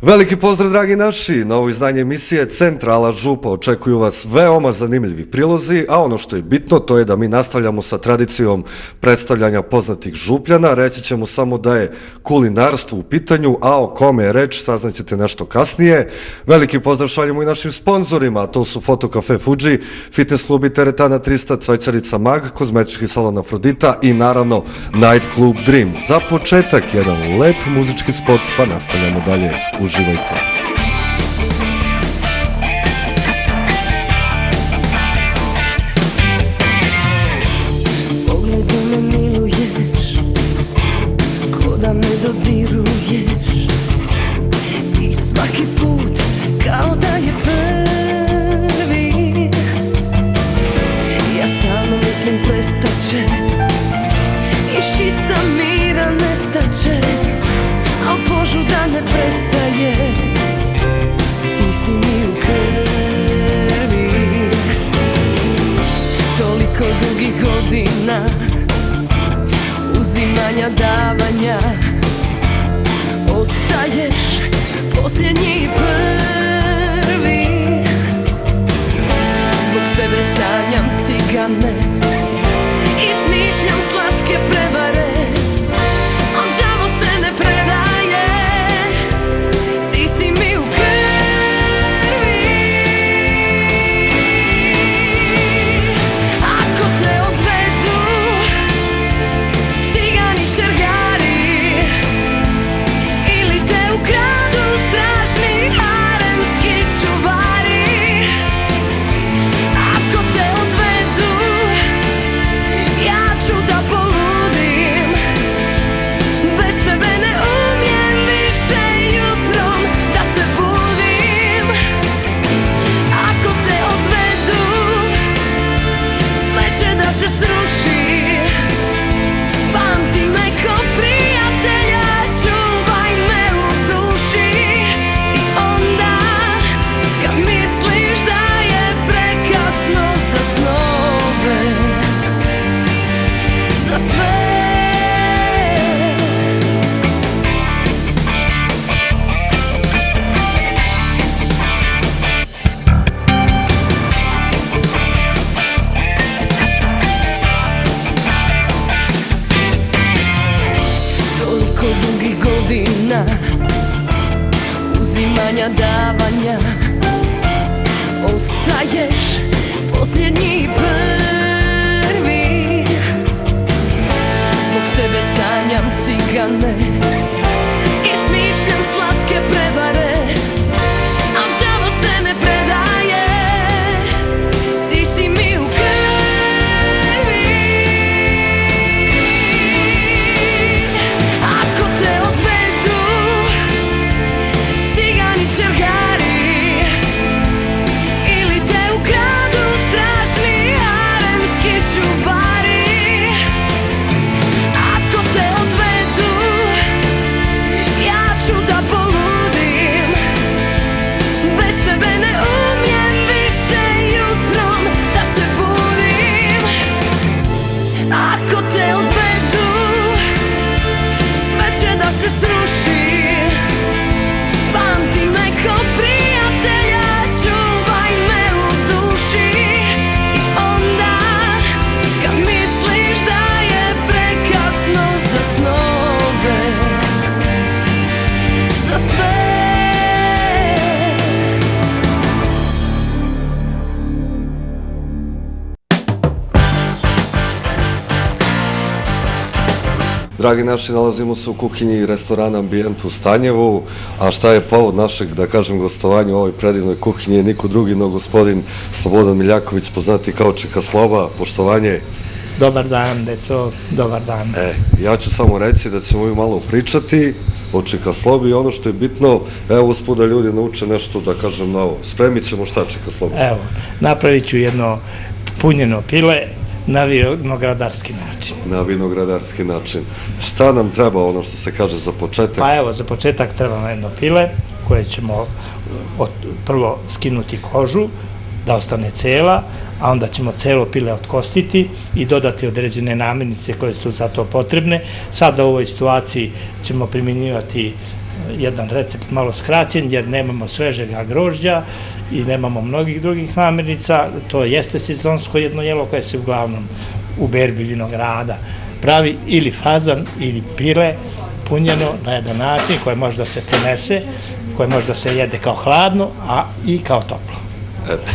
Veliki pozdrav, dragi naši! Novo izdanje emisije Centrala Župa očekuju vas veoma zanimljivi prilozi, a ono što je bitno to je da mi nastavljamo sa tradicijom predstavljanja poznatih župljana. Reći ćemo samo da je kulinarstvo u pitanju, a o kome je reč saznaćete nešto kasnije. Veliki pozdrav šaljemo i našim sponzorima, a to su Fotokafe Fuji, Fitness klubi Teretana 300, Cvajcarica Mag, Kozmetički salon Afrodita i naravno Night Club Dream. Za početak jedan lep muzički spot, pa nastavljamo dalje. Uživajte. Pogledom me miluješ, ko da me dodiruješ, i svaki put kao da je prvi. Ja stalno mislim prestaće, iz čista mira nestaće, al požuda ne prestaje, ti si mi u krvi. Toliko dugih godina uzimanja, davanja, ostaješ posljednji i prvi. Zbog tebe sanjam cigane i smišljam slatke prevare, al đavo se ne predaje. Uzimanja, davanja, ostaješ posljednji i prvi. Zbog tebe sanjam cigane i smišljam slatke prevare, al đavo se ne predaje, ti si mi u krvi. Ako te odvedu čergari ili te ukradu strašni haremski čuvari, ako te odvedu ja ću da poludim, bez tebe ne umijem više jutrom da se budim. Ako te odvedu sve će da se sruši, pamti me ko prijatelja, čuvaj me u duši. I onda kad misliš da je prekasno za snove, za sve. Dragi naši, nalazimo se u kuhinji restorana Ambijent u Stanjevu, a šta je povod našeg, da kažem, gostovanja u ovoj predivnoj kuhinji je niko drugi no gospodin Slobodan Miljaković, poznati kao Čika Sloba. Poštovanje. Dobar dan, deco, dobar dan. Ja ću samo reći da ćemo mi malo pričati o Čika Slobi i ono što je bitno, evo usput da ljudi nauče nešto, da kažem, novo. Spremit ćemo šta, Čika Sloba? Evo, napravit ću jedno punjeno pile na vinogradarski način. Na vinogradarski način. Šta nam treba, ono što se kaže, za početak? Pa evo, za početak treba nam jedno pile koje ćemo prvo skinuti kožu, da ostane cela, a onda ćemo celo pile otkostiti i dodati određene namirnice koje su za to potrebne. Sada u ovoj situaciji ćemo primjenjivati jedan recept malo skraćen jer nemamo svežega grožđa i nemamo mnogih drugih namirnica. To jeste sezonsko jedno jelo koje se uglavnom u berbi vinograda pravi ili fazan ili pile punjeno na jedan način koje može da se ponese, koje može da se jede kao hladno, a i kao toplo. Eto.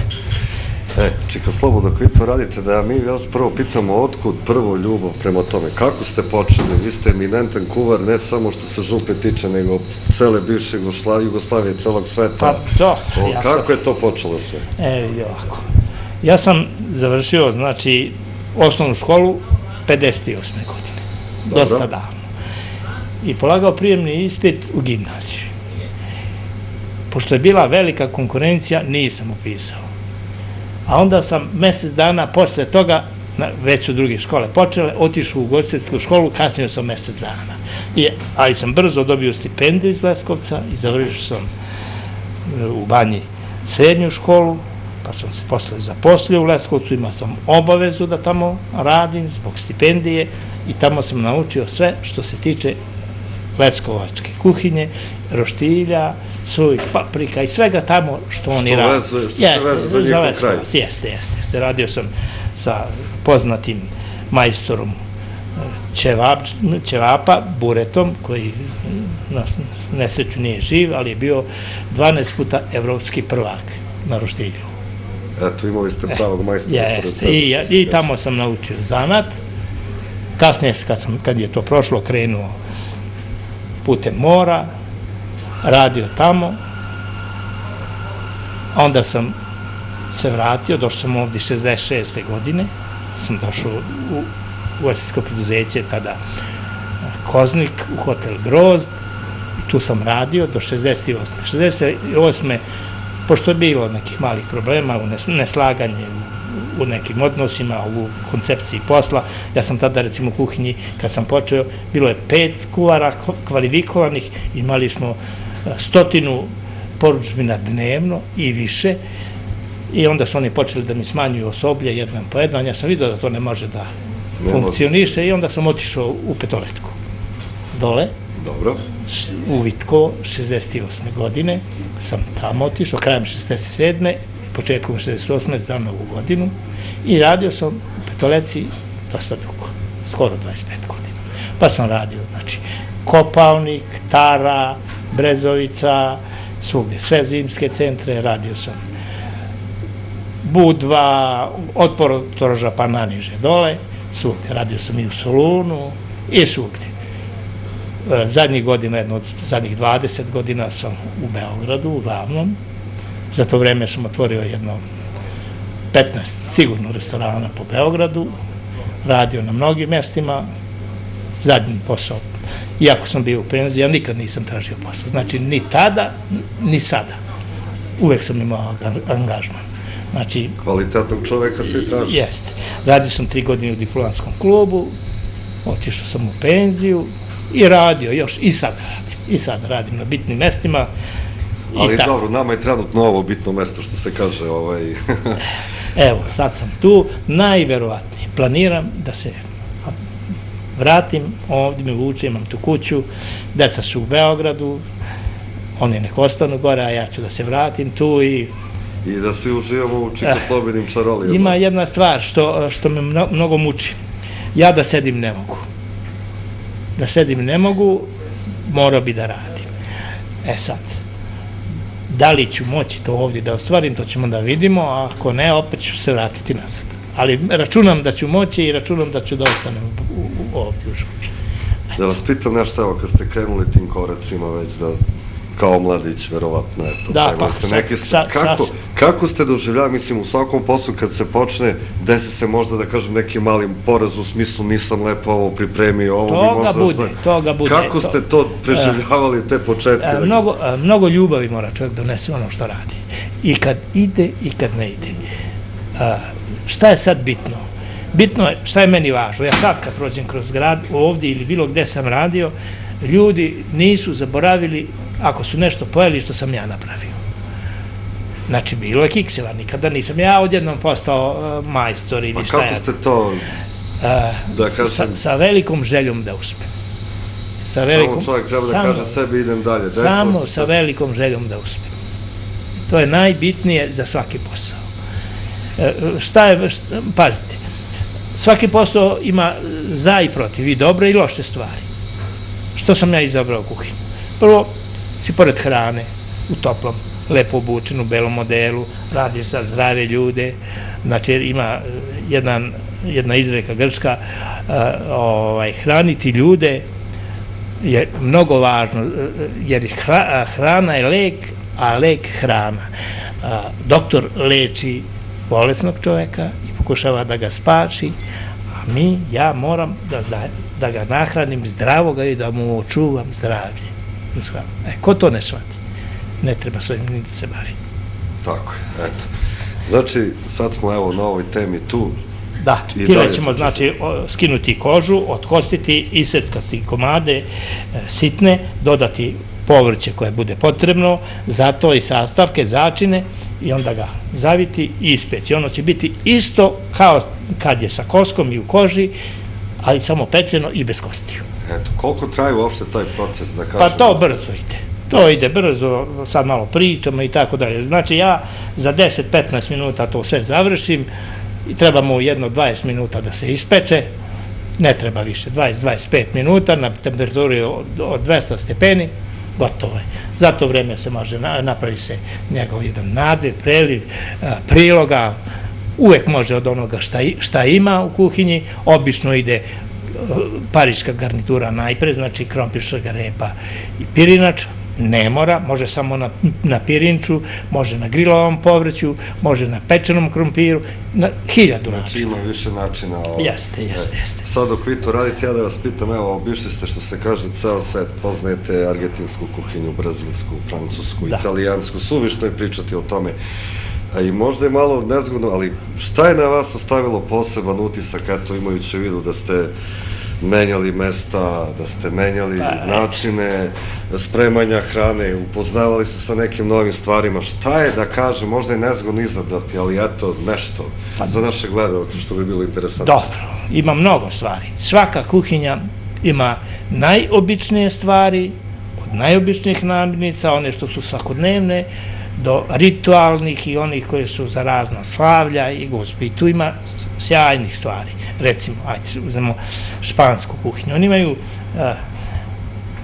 Čika Slobo, dok vi to radite, da mi vas prvo pitamo otkud prvo ljubav prema tome. Kako ste počeli? Vi ste eminentan kuvar, ne samo što se župe tiče, nego cele bivše Jugoslavije, celog sveta. Pa to, Kako je to počelo sve? Vidi ovako. Ja sam završio, znači, osnovnu školu 58. godine. Dosta davno. I polagao prijemni ispit u gimnaziju. Pošto je bila velika konkurencija, nisam upisao. A onda sam mesec dana posle toga, već su druge škole počele, otišao u ugostiteljsku školu, kasnije sam mesec dana. Ali sam brzo dobio stipendiju iz Leskovca i završio sam u Banji srednju školu, pa sam se posle zaposlio u Leskovcu, imao sam obavezu da tamo radim zbog stipendije i tamo sam naučio sve što se tiče leskovačke kuhinje, roštilja, suvih paprika i svega tamo što oni rade. Što se veze za njihov kraj. Jeste. Radio sam sa poznatim majstorom ćevapa, Buretom, koji na nesreću nije živ, ali je bio 12 puta evropski prvak na roštilju. Eto, imali ste pravog majstora. I tamo sam naučio zanat. Kasnije, kad je to prošlo, krenuo putem mora, radio tamo, onda sam se vratio, došao sam ovdje 66. godine, sam došao u ugostiteljsko preduzeće, tada Koznik, u hotel Grozd, i tu sam radio do 68. 68. pošto je bilo nekih malih problema, neslaganje u nekim odnosima, u koncepciji posla, ja sam tada recimo u kuhinji, kad sam počeo, bilo je 5 kuvara kvalifikovanih, imali smo 100 poručbina dnevno i više, i onda su oni počeli da mi smanjuju osoblje jedan po jedan, ja sam vidio da to ne može da funkcioniše i onda sam otišao u Petoletku. Dole, u Vitkovo, 68. godine, sam tamo otišao, krajem 67. početkom 68. za novu godinu i radio sam u Petoleci dosta dugo, skoro 25 godina. Pa sam radio, znači, Kopalnik, Tara, Brezovica, svugde, sve zimske centre, radio sam Budva, od Porotoroža pa naniže dole, svugde, radio sam i u Solunu i svugde. Zadnjih godina, jedno od zadnjih 20 godina sam u Beogradu, uglavnom. Za to vreme sam otvorio jedno 15 sigurno restorana po Beogradu, radio na mnogim mestima, zadnji posao. Iako sam bio u penziji, ja nikad nisam tražio posao. Znači, ni tada, ni sada. Uvek sam imao angažman. Znači, kvalitetnog čoveka svi traži. Jeste. Radio sam 3 godine u diplomatskom klubu, otišao sam u penziju i radio još, i sad radim. I sad radim na bitnim mestima. Ali dobro, nama je trenutno ovo bitno mesto, što se kaže. Evo, sad sam tu, najverovatnije. Planiram da se vratim, ovdje me vuče, imam tu kuću, deca su u Beogradu, oni nek ostanu gore, a ja ću da se vratim tu i da svi uživamo u Čika Slobinim čarolijama. Ima jedna stvar što me mnogo muči. Ja da sedim ne mogu. Da sedim ne mogu, morao bi da radim. Sad, da li ću moći to ovdje da ostvarim, to ćemo da vidimo, a ako ne, opet ću se vratiti nazad. Ali računam da ću moći i računam da ću da ostanem ovdje u Župi. Da vas pitam nešto, evo, kad ste krenuli tim koracima već da, kao mladić, verovatno, eto, krenuli ste neki... Kako ste doživljali, mislim, u svakom poslu kad se počne, desi se možda, da kažem, neki mali poraz u smislu nisam lepo ovo pripremio, ovo bi možda... Toga bude. Kako ste to preživljavali, te početke? Mnogo ljubavi mora čovjek donese ono što radi. I kad ide i kad ne ide. Šta je sad bitno? Bitno je, šta je meni važno? Ja sad kad prođem kroz grad, ovdje ili bilo gde sam radio, ljudi nisu zaboravili ako su nešto pojeli što sam ja napravio. Znači, bilo je kikseva, nikada nisam ja odjednom postao majstor ili šta ja. Kako ste to, da kažem... Sa velikom željom da uspem. Sa velikom, Samo čovjek treba da kaže sebi idem dalje. Samo sa velikom željom da uspe. To je najbitnije za svaki posao. Pazite, svaki posao ima za i protiv, i dobre i loše stvari. Što sam ja izabrao u kuhinju? Prvo, si pored hrane, u toplom, lepo obučen, u belom modelu, radiš za zdrave ljude, znači ima jedna izreka grčka, hraniti ljude je mnogo važno, jer hrana je lek, a lek hrana. Doktor leči bolesnog čoveka i pokušava da ga spaši, a ja moram da ga nahranim zdravoga i da mu očuvam zdravlje. Ko to ne shvati, ne treba svojim ni da se bavi. Tako je, eto. Znači, sad smo evo na ovoj temi tu. Da, time ćemo znači skinuti kožu, otkostiti, iseckati komade sitne, dodati povrće koje bude potrebno, zato i sastavke, začine, i onda ga zaviti i ispeći. Ono će biti isto kao kad je sa koskom i u koži, ali samo pečeno i bez kostiju. Eto, koliko traje uopšte taj proces, da kažem? Pa to brzo ide. To ide brzo, sad malo pričamo i tako dalje. Znači ja za 10-15 minuta to sve završim i treba mu jedno 20 minuta da se ispeče, ne treba više, 20-25 minuta na temperaturi od 200 stepeni, gotovo je. Za to vreme se može napravi se njegov jedan nadev, preliv, priloga, uvek može od onoga šta ima u kuhinji, obično ide pariška garnitura najpre, znači krompir, šargarepa i pirinač, ne mora, može samo na pirinču, može na grilovom povrću, može na pečenom krompiru, na 1000 načina. Znači ima više načina. Jeste. Sad dok vi to radite, ja da vas pitam, evo, obišli ste, što se kaže, ceo svet, poznajete argentinsku kuhinju, brazilsku, francusku, italijansku, suvišno je pričati o tome. I možda je malo nezgodno, ali šta je na vas ostavilo poseban utisak, eto, imajući u vidu da ste menjali mesta, da ste menjali načine spremanja hrane, upoznavali se sa nekim novim stvarima. Šta je, da kažem, možda je nezgodno izabrati, ali eto, nešto za naše gledalce što bi bilo interesantno. Dobro, ima mnogo stvari. Svaka kuhinja ima najobičnije stvari, od najobičnijih namirnica, one što su svakodnevne, do ritualnih i onih koje su za razna slavlja i gospi. Tu ima sjajnih stvari. Recimo, ajde, uzmemo špansku kuhinju. Oni imaju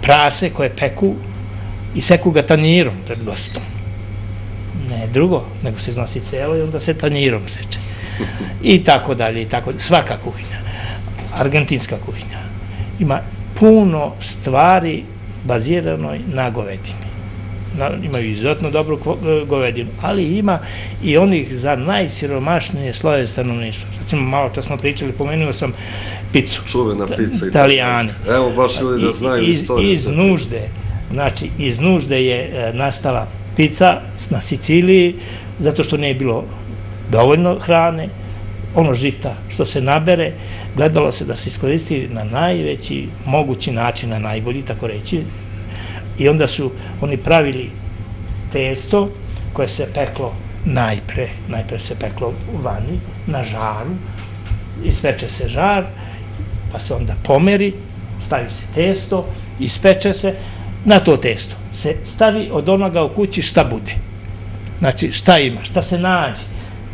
prase koje peku i seku ga tanjirom pred gostom. Ne drugo, nego se iznosi celo i onda se tanjirom seče. I tako dalje, i tako dalje. Svaka kuhinja, argentinska kuhinja, ima puno stvari baziranoj na govedini. Imaju izuzetno dobru govedinu, ali ima i onih za najsiromašnije slojeve stanovništva. Recimo, malo čas smo pričali, pomenuo sam picu. Čuvena pica. Italijani. Evo, baš ljudi da znaju istoriju. Iz nužde, znači, iz nužde je nastala pica na Siciliji, zato što nije bilo dovoljno hrane, ono žita što se nabere, gledalo se da se iskoristi na najveći mogući način, na najbolji, tako reći. I onda su oni pravili testo koje se peklo najpre se peklo u vani, na žaru, ispeče se žar, pa se onda pomeri, stavi se testo, ispeče se, na to testo se stavi od onoga u kući šta bude. Znači šta ima, šta se nađe,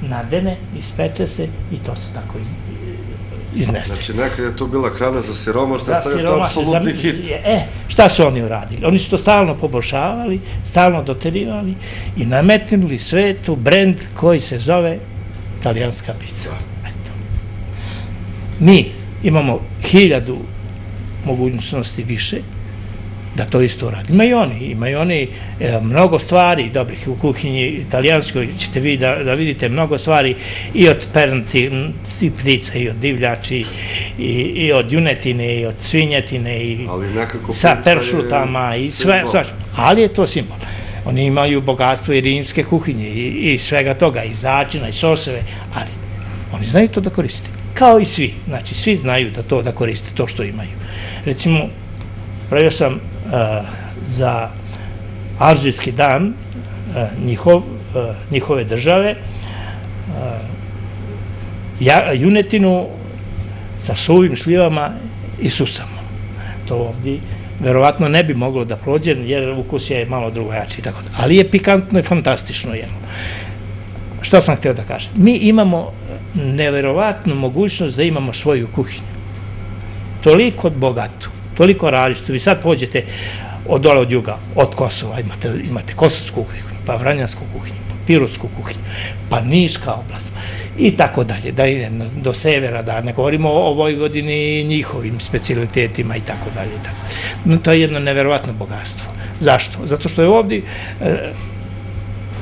nadene, ispeče se i to se tako iznese. Znači, nekad je to bila hrana za siromašne, sad je to apsolutni hit. Šta su oni uradili? Oni su to stalno poboljšavali, stalno doterivali i nametnuli svetu brend koji se zove italijanska pica. Mi imamo 1000 mogućnosti više da to isto radi. Imaju oni mnogo stvari dobrih u kuhinji italijanskoj, ćete vi da vidite mnogo stvari i od pernati ptica, i od divljači, i od junetine, i od svinjetine, i sa peršutama, i sve, ali je to simbol. Oni imaju bogatstvo i rimske kuhinje, i svega toga, i začina, i soseve, ali oni znaju to da koriste. Kao i svi, znači svi znaju da koriste to što imaju. Recimo, pravio sam za alžirski dan njihove države junetinu sa suvim šljivama i susamom. To ovdje verovatno ne bi moglo da prođe, jer ukus je malo drugačiji, tako da. Ali je pikantno i fantastično jelo. Šta sam htio da kažem? Mi imamo neverovatnu mogućnost da imamo svoju kuhinju. Toliko bogatu, toliko različitu. Vi sad pođete od dole od juga, od Kosova, imate kosovsku kuhinju, pa vranjansku kuhinju, pa pirotsku kuhinju, pa Niška oblast, i tako dalje, da idem do severa, da ne govorimo o Vojvodini i njihovim specijalitetima i tako dalje. No, to je jedno neverovatno bogatstvo. Zašto? Zato što je ovdje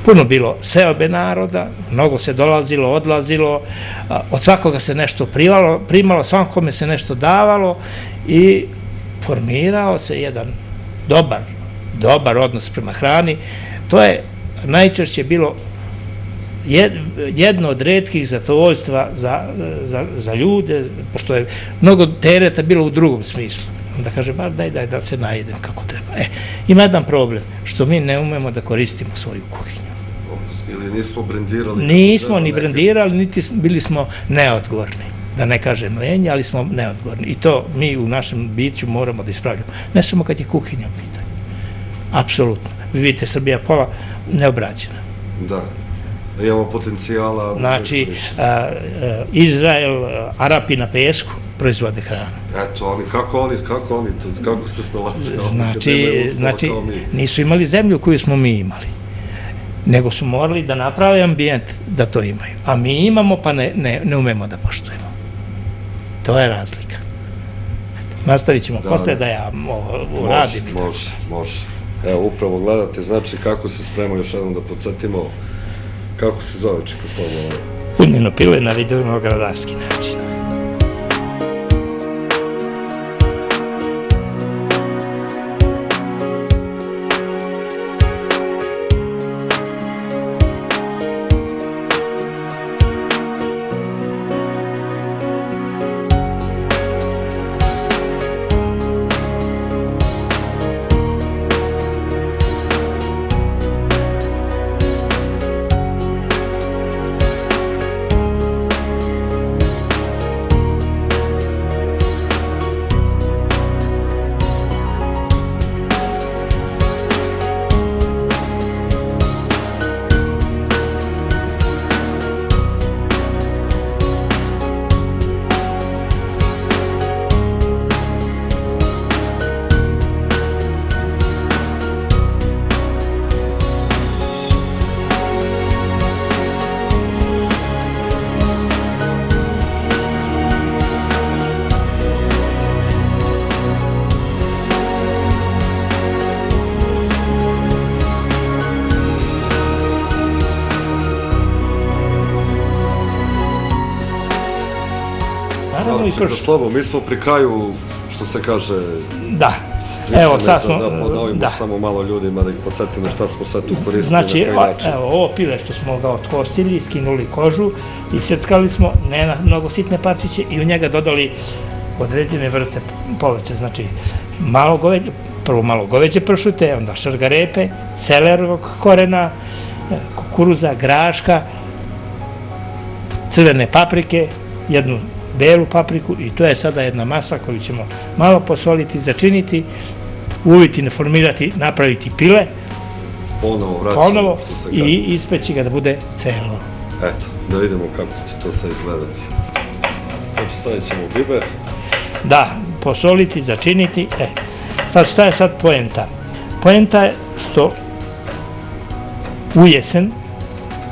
puno bilo seobe naroda, mnogo se dolazilo, odlazilo, od svakoga se nešto primalo, svakome se nešto davalo i formirao se jedan dobar odnos prema hrani. To je najčešće bilo jedno od retkih zadovoljstva za ljude, pošto je mnogo tereta bilo u drugom smislu. Onda kaže, bar daj da se najedem kako treba. Ima jedan problem, što mi ne umemo da koristimo svoju kuhinju. Ili nismo brendirali? Nismo ni brendirali, niti bili smo neodgovorni. Da ne kažem lenji, ali smo neodgovorni. I to mi u našem biću moramo da ispravljamo. Ne samo kad je kuhinja u pitanju. Apsolutno. Vi vidite, Srbija pola neobrađena. Da. Imamo potencijala. Znači, Izrael, Arapi na pesku proizvode hranu. Eto, kako se snalaze? Znači, nisu imali zemlju koju smo mi imali, nego su morali da naprave ambijent da to imaju. A mi imamo, pa ne umemo da poštujemo. To je razlika. Nastavit ćemo posle da ja uradim. Može. Evo, upravo gledate, znači kako se sprema, još jednom da podsjetimo, kako se zove Čikoslovno? Punjeno pile na vinogradski način. Slobo, mi smo pri kraju, što se kaže... Da, evo sad smo... Da ponovimo samo malo ljudima, da ih podsjetimo šta smo sad tu koristili. Znači, evo, ovo pile što smo ga otkostili, skinuli kožu, iseckali smo, ne na mnogo sitne parčiće, i u njega dodali određene vrste povrća, znači prvo malo goveđe pršute, onda šargarepe, celerovog korena, kukuruza, graška, crvene paprike, jednu belu papriku, i to je sada jedna masa koju ćemo malo posoliti, začiniti, uviti, formirati, napraviti pile, ponovo i ispeći ga da bude celo. Eto, da vidimo kako će to sve izgledati. Znači, stavit ćemo biber. Da, posoliti, začiniti. Sad, šta je sad poenta? Poenta je što u jesen,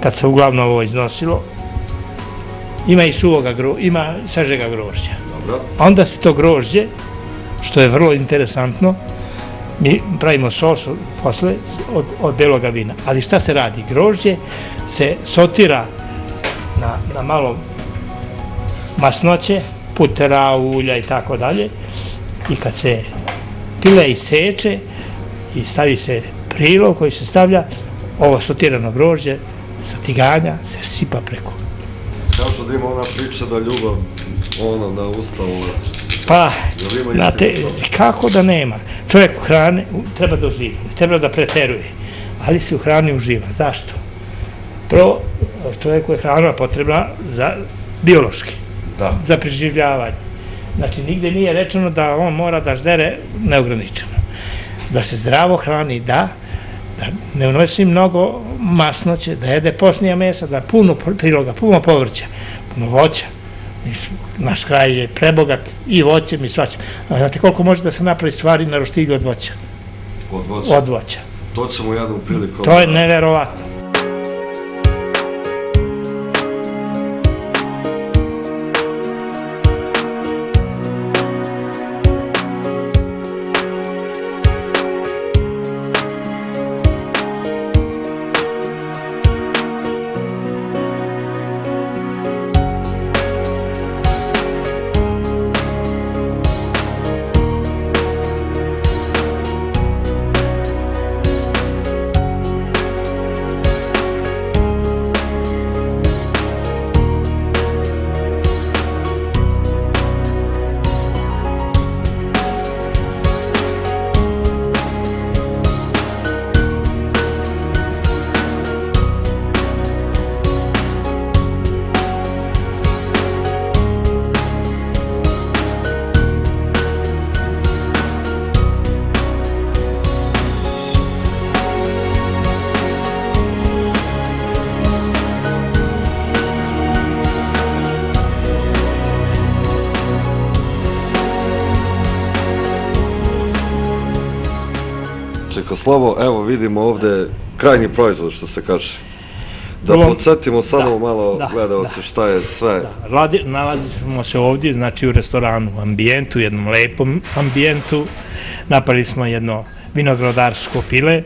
kad se uglavnom ovo iznosilo, ima i ima svežega grožđa. Onda se to grožđe, što je vrlo interesantno, mi pravimo sos posle od beloga vina. Ali šta se radi? Grožđe se sotira na malo masnoće, putera, ulja i tako dalje, i kad se pile iseče i stavi se prilog koji se stavlja, ovo sotirano grožđe sa tiganja se sipa preko. Kažu da ima ona priča da ljubav na usta ulazi. Pa, znate, kako da nema? Čovjek u hrani treba da uživa, ne treba da preteruje, ali se u hrani uživa. Zašto? Prvo, čovjeku je hrana potrebna biološki, za preživljavanje. Znači, nigde nije rečeno da on mora da ždere neograničeno. da se zdravo hrani, da ne unosi mnogo masnoće, da jede posnija mesa, da puno priloga, puno povrća, puno voća. Naš kraj je prebogat i voćem i svačem. Znate koliko može da se napravi stvari na roštilju od voća? Od voća? Od voća. To ćemo jednom prilikom... To je neverovatno. Čekoslovo, evo vidimo ovde krajnji proizvod, što se kaže. Da podsjetimo samo malo gledalce šta je sve. Nalazimo se ovdje, znači u restoranu Ambijentu, jednom lepom ambijentu. Napravili smo jedno vinogradarsko pile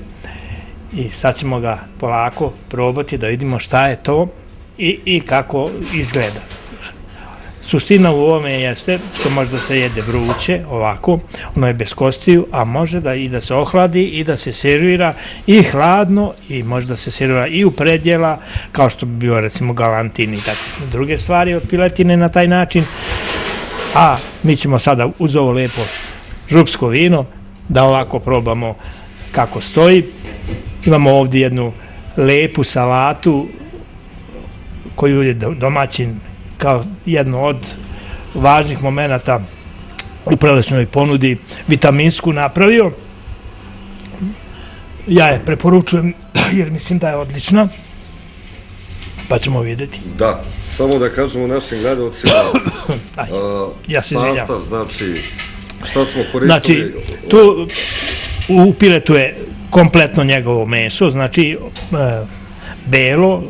i sad ćemo ga polako probati da vidimo šta je to i kako izgleda. Suština u ovome jeste što može da se jede vruće, ovako, ono je bez kostiju, a može i da se ohladi i da se servira i hladno i može da se servira i u predjela, kao što bi bio recimo galantin i takve druge stvari od piletine na taj način. A mi ćemo sada uz ovo lepo župsko vino da ovako probamo kako stoji. Imamo ovdje jednu lepu salatu koju je domaćin kao jedno od važnih momenata u prelećnoj ponudi vitaminsku napravio. Ja je preporučujem jer mislim da je odlična, pa ćemo vidjeti. Da, samo da kažemo našim gledalcima sastav, znači šta smo koristili. Znači, tu u piletu je kompletno njegovo meso, znači belo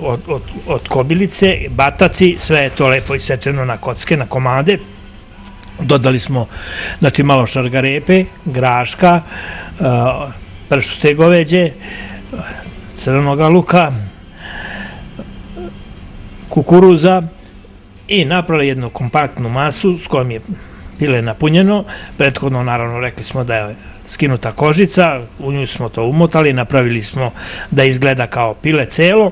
od kobilice, bataci, sve je to lepo isečeno na kocke, na komade. Dodali smo, znači, malo šargarepe, graška, pršute goveđe, crvenog luka, kukuruza i napravili jednu kompaktnu masu s kojom je pile napunjeno. Prethodno, naravno, rekli smo da je skinuta kožica, u nju smo to umotali, napravili smo da izgleda kao pile celo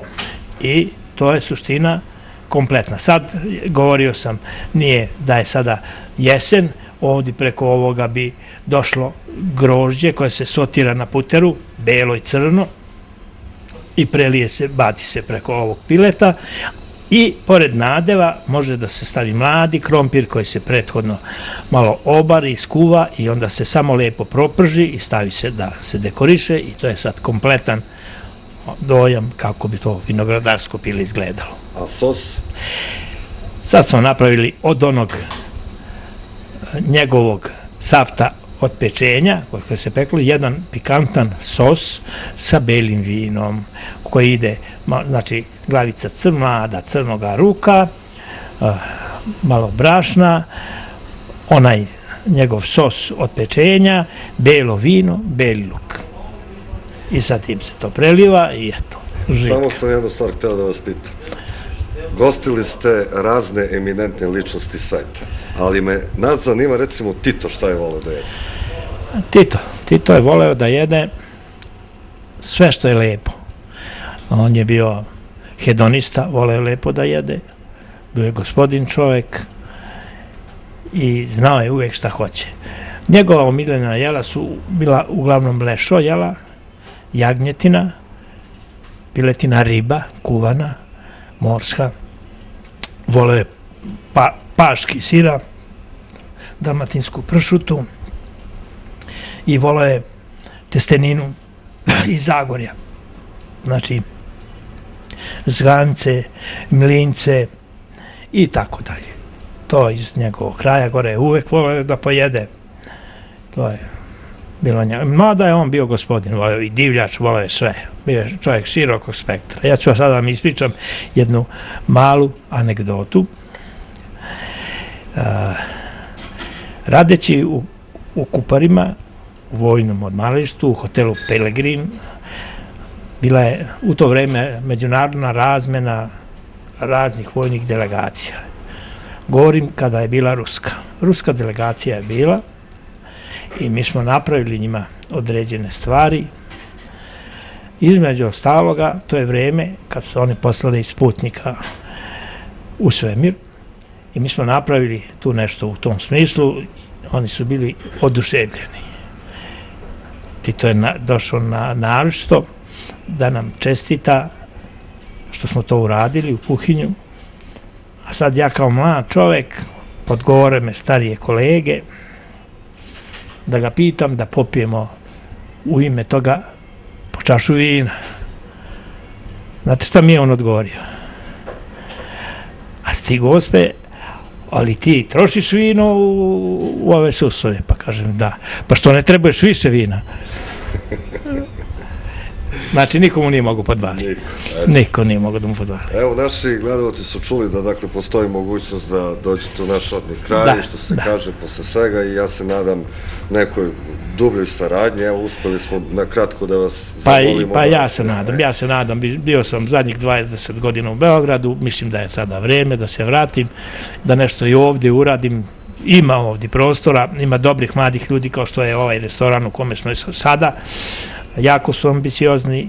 i to je suština kompletna. Sad, govorio sam, nije da je sada jesen, ovdje preko ovoga bi došlo grožđe koje se sotira na puteru, belo i crno, i prelije se, baci se preko ovog pileta, i pored nadeva može da se stavi mladi krompir koji se prethodno malo obari, skuva i onda se samo lepo proprži i stavi se da se dekoriše i to je sad kompletan dojam kako bi to vinogradarsko pile izgledalo. A sos? Sad smo napravili od onog njegovog safta od pečenja, koji se pekli, jedan pikantan sos sa belim vinom, koji ide, znači, glavica mlada crnoga ruka, malo brašna, onaj njegov sos od pečenja, belo vino, beli luk. I sad im se to preliva i eto, žitka. Samo sam jednu stvar hteo da vas pitam. Gostili ste razne eminentne ličnosti sveta, ali nas zanima recimo Tito šta je voleo da jede. Tito je voleo da jede sve što je lepo. On je bio hedonista, voleo lepo da jede, bio je gospodin čovek i znao je uvek šta hoće. Njegova omiljena jela su bila uglavnom lešo jela, jagnjetina, piletina, riba, kuvana, morska, voleo je paški sira, dalmatinsku pršutu i voleo je testeninu iz Zagorja. Znači, zgance, mlince i tako dalje. To iz njegovog kraja gore je uvek voleo da pojede. To je bilo njega. Mada je on bio gospodin, voleo i divljač, voleo je sve. Bio je čovjek širokog spektra. Ja ću sada da vam ispričam jednu malu anegdotu. Radeći u Kuparima, u vojnom odmaralištu, u hotelu Pelegrin, bila je u to vreme međunarodna razmena raznih vojnih delegacija. Govorim kada je bila ruska. Ruska delegacija je bila i mi smo napravili njima određene stvari. Između ostaloga, to je vreme kad su oni poslali Sputnika u svemir i mi smo napravili tu nešto u tom smislu. Oni su bili oduševljeni. Tito je došao naročito da nam čestita što smo to uradili u kuhinju. A sad ja kao mlad čovek, podgovore me starije kolege, da ga pitam da popijemo u ime toga po čašu vina. Znate šta mi je on odgovorio? A ti gospe, ali ti trošiš vino u ove susove? Pa kažem da. Pa što ne trebaš više vina? Znači, nikomu nije mogu podvaliti. Niko nije mogu da mu podvali. Evo, naši gledalci su čuli da, dakle, postoji mogućnost da dođete u naš rodni kraj, što se kaže, posle svega, i ja se nadam nekoj dubljoj saradnji. Evo, uspeli smo na kratko da vas zamolimo. Pa ja se nadam. Bio sam zadnjih 20 godina u Beogradu, mislim da je sada vreme da se vratim, da nešto i ovdje uradim. Ima ovdje prostora, ima dobrih mladih ljudi kao što je ovaj restoran u kome smo sada. Jako su ambiciozni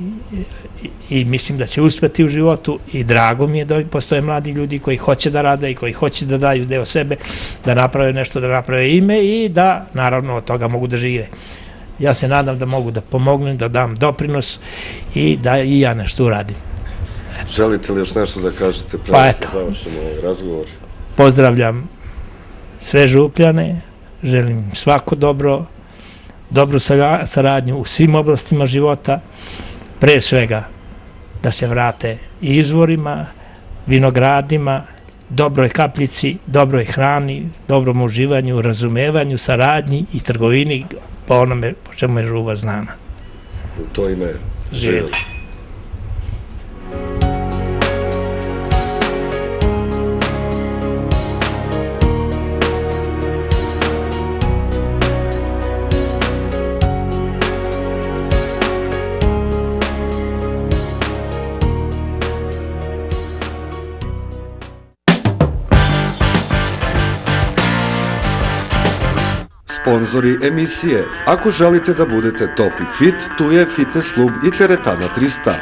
i mislim da će uspeti u životu i drago mi je da postoje mladi ljudi koji hoće da rade i koji hoće da daju deo sebe, da naprave nešto, da naprave ime i da naravno od toga mogu da žive. Ja se nadam da mogu da pomognem, da dam doprinos i da i ja nešto uradim. Želite li još nešto da kažete pre da se završimo ovaj razgovor? Pozdravljam sve Župljane, želim svako dobro, dobru saradnju u svim oblastima života, pre svega da se vrate i izvorima, vinogradima, dobroj kapljici, dobroj hrani, dobrom uživanju, razumevanju, saradnji i trgovini po onome po čemu je Žuva znana. U to ime živjeli. Sponzori emisije. Ako želite da budete top i fit, tu je fitness klub i teretana 300.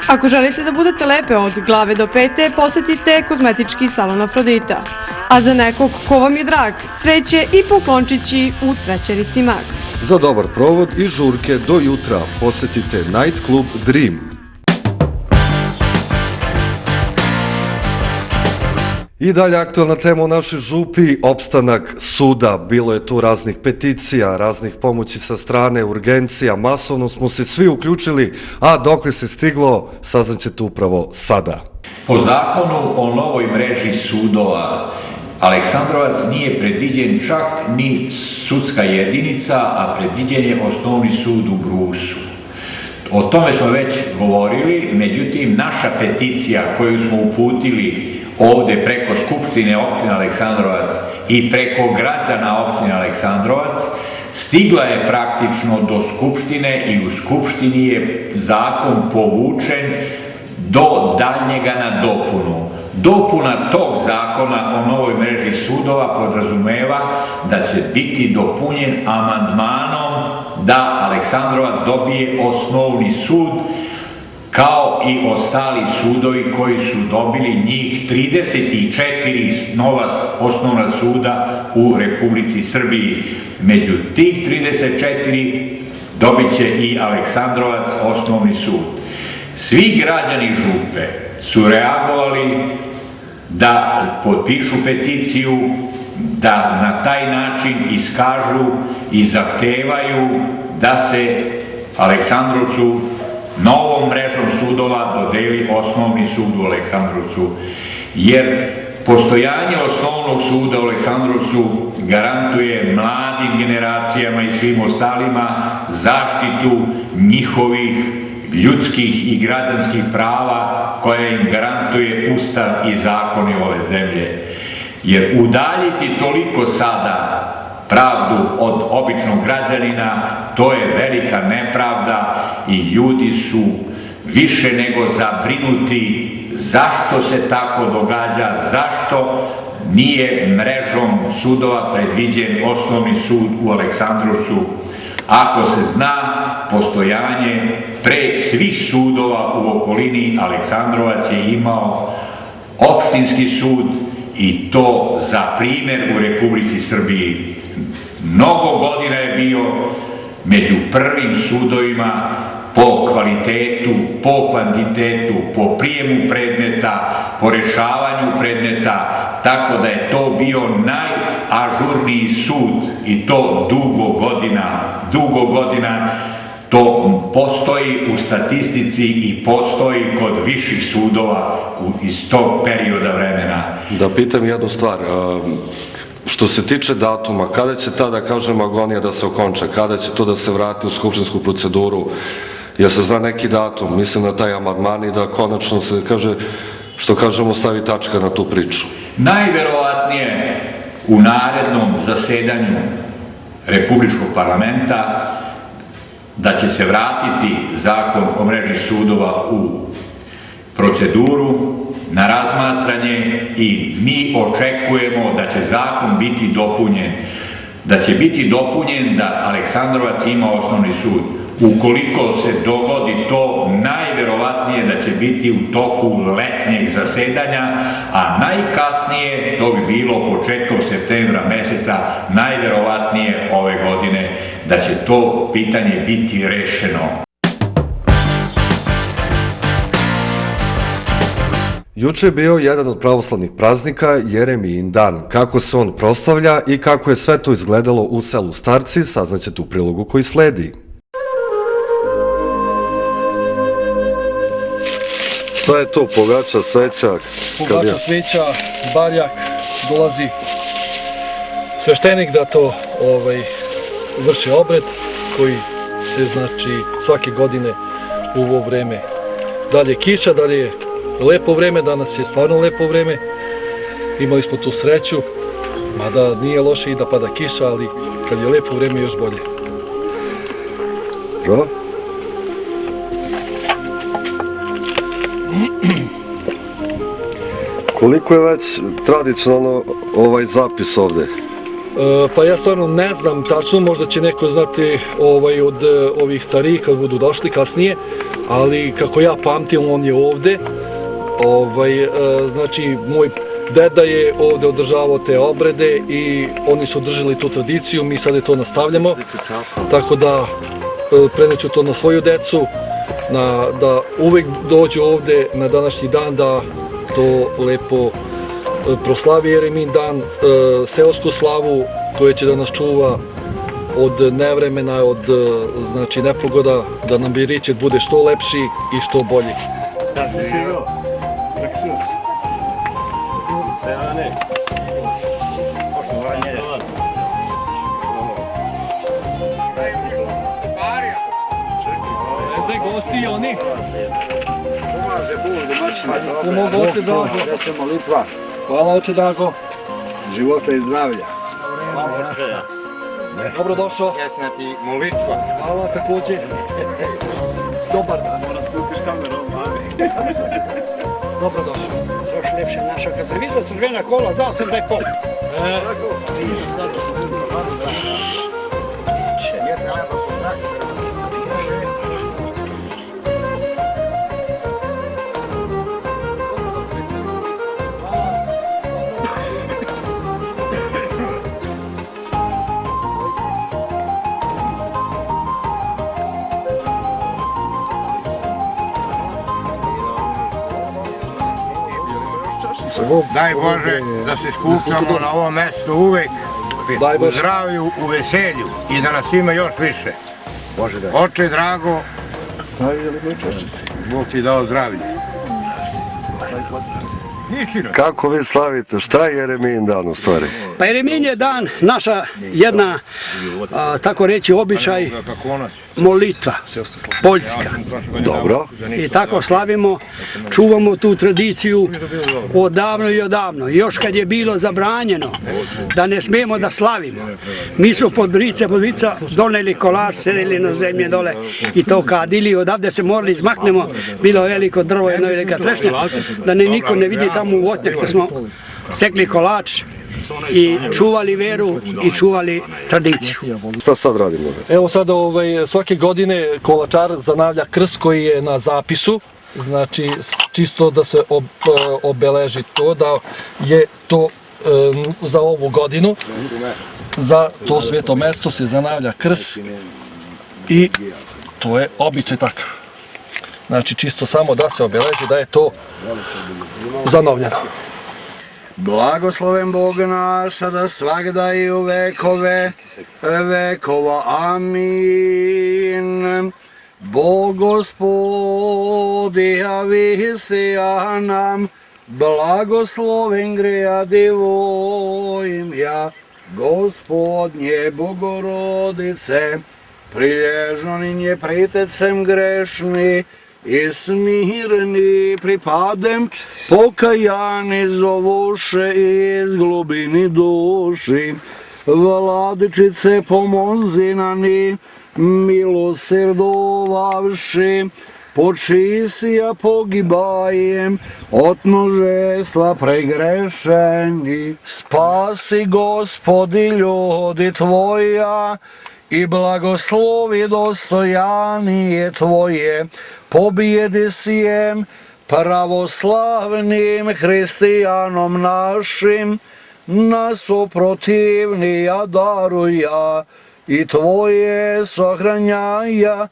Ako želite da budete lepe od glave do pete, posetite kozmetički salon Afrodita. A za nekog ko vam je drag, cveće i poklončići u Cvećarici Mag. Za dobar provod i žurke do jutra posetite Night Club Dream. I dalje aktualna tema u našoj župi, opstanak suda. Bilo je tu raznih peticija, raznih pomoći sa strane, urgencija, masovno smo se svi uključili, a dokle se stiglo, saznaćete upravo sada. Po zakonu o novoj mreži sudova, Aleksandrovac nije predviđen čak ni sudska jedinica, a predviđen je osnovni sud u Brusu. O tome smo već govorili, međutim, naša peticija koju smo uputili ovde preko Skupštine opštine Aleksandrovac i preko građana opštine Aleksandrovac stigla je praktično do Skupštine i u Skupštini je zakon povučen do daljnjega na dopunu. Dopuna tog zakona o novoj mreži sudova podrazumeva da će biti dopunjen amandmanom da Aleksandrovac dobije osnovni sud kao i ostali sudovi koji su dobili njih 34 nova osnovna suda u Republici Srbiji. Među tih 34 dobit će i Aleksandrovac osnovni sud. Svi građani Župe su reagovali da potpišu peticiju, da na taj način iskažu i zahtevaju da se Aleksandrovcu novom mrežom sudova dodeli osnovni sud u Aleksandrovcu, jer postojanje osnovnog suda u Aleksandrovcu garantuje mladim generacijama i svim ostalima zaštitu njihovih ljudskih i građanskih prava koje im garantuje Ustav i zakoni ove zemlje. Jer udaljiti toliko sada pravdu od običnog građanina, to je velika nepravda i ljudi su više nego zabrinuti zašto se tako događa, zašto nije mrežom sudova predviđen osnovni sud u Aleksandrovcu, ako se zna postojanje pre svih sudova u okolini. Aleksandrovac je imao opštinski sud i to za primer u Republici Srbiji. Mnogo godina je bio među prvim sudovima po kvalitetu, po kvantitetu, po prijemu predmeta, po rešavanju predmeta, tako da je to bio najažurniji sud i to dugo godina. To postoji u statistici i postoji kod viših sudova iz tog perioda vremena. Da pitam jednu stvar, što se tiče datuma, kada će ta, da kažem, agonija da se okonča, kada će to da se vrati u skupštinsku proceduru, jer se zna neki datum, mislim na taj amandman i da konačno se, kaže, što kažemo, stavi tačka na tu priču? Najverovatnije u narednom zasedanju Republičkog parlamenta da će se vratiti zakon o mreži sudova u proceduru, na razmatranje i mi očekujemo da će zakon biti dopunjen. Da će biti dopunjen da Aleksandrovac ima osnovni sud. Ukoliko se dogodi to, najverovatnije da će biti u toku letnjeg zasedanja, a najkasnije, to bi bilo početkom septembra meseca, najverovatnije ove godine, da će to pitanje biti rešeno. Juče je bio jedan od pravoslavnih praznika, Jeremijin dan. Kako se on proslavlja i kako je sve to izgledalo u selu Starci, saznaćete u prilogu koji sledi. Sve je to, pogača, sveća. Pogača, sveća, baljak, dolazi sveštenik da to vrši obred koji se znači svake godine u ovo vreme. Dalje kiša, dalje je lepo vreme, danas je stvarno lepo vreme. Imali smo tu sreću, mada nije loše i da pada kiša, ali kad je lepo vreme još bolje. Bravo. Koliko je već tradicionalno ovaj zapis ovde? Pa ja stvarno ne znam tačno, možda će neko znati od ovih starijih kad budu došli kasnije, ali kako ja pamtim, on je ovde. Znači, moj deda je ovde održavao te obrede i oni su održali tu tradiciju, mi sada to nastavljamo, tako da preneću to na svoju decu, da uvek dođu ovde na današnji dan da to lepo proslavi Jeremijin dan, seosku slavu koja će da nas čuva od nevremena, od znači nepogoda, da nam Birićet bude što lepši i što bolji. Gosti oni. Pomaže Bog domaćima. Pomogu oče Drago. Reče molitva. Hvala oče Drago. Života i zdravlja. Dobrodošao. Jesna ti molitva. Hvala takođe. Dobar dan. Dobrodošao. Još lepše našao. Kad sam vidio crvena kola, znao sam da je pol. Daj Bože da se skupljamo na ovom mestu uvek u zdravlju, u veselju i da nas ima još više. Oče drago, Bog ti dao zdravlje. Kako vi slavite? Šta je Jeremijin dan u stvari? Pa Jeremijin je dan naša jedna, tako reći, običaj molitva, poljska. Dobro. I tako slavimo, čuvamo tu tradiciju odavno i odavno. Još kad je bilo zabranjeno da ne smijemo da slavimo, mi smo pod Vica doneli kolač, sedeli na zemlje dole i to kadili. Odavde se morali izmaknemo, bilo veliko drvo, jedna velika trešnja, da niko ne vidi tamo u otnjak, da smo sekli kolač i čuvali veru i čuvali tradiciju. Šta sad radimo? Evo sada svake godine kolačar zanavlja krst koji je na zapisu, znači čisto da se obeleži to, da je to za ovu godinu, za to sveto mesto se zanavlja krst i to je običaj takav. Znači čisto samo da se obeleži da je to zanovljeno. Blagosloven Bog naš, sada svagda i u vekove vekova. Amin. Bog Gospodi, javi se nam, blagosloven grejadi vojmja, Gospodnje Bogorodice, prilježno ninje pritecem grešni, i smirni pripadem, pokajani zovuše iz glubini duši. Vladičice pomozi nani, milosrdovavši, počisija pogibajem, od množestva pregrešeni. Spasi Gospodi ljudi Tvoja, i blagoslovi dostojanije Tvoje, pobjedi sijem pravoslavnim hristijanom našim, nas oprotivnija daruja i Tvoje sahranjaja,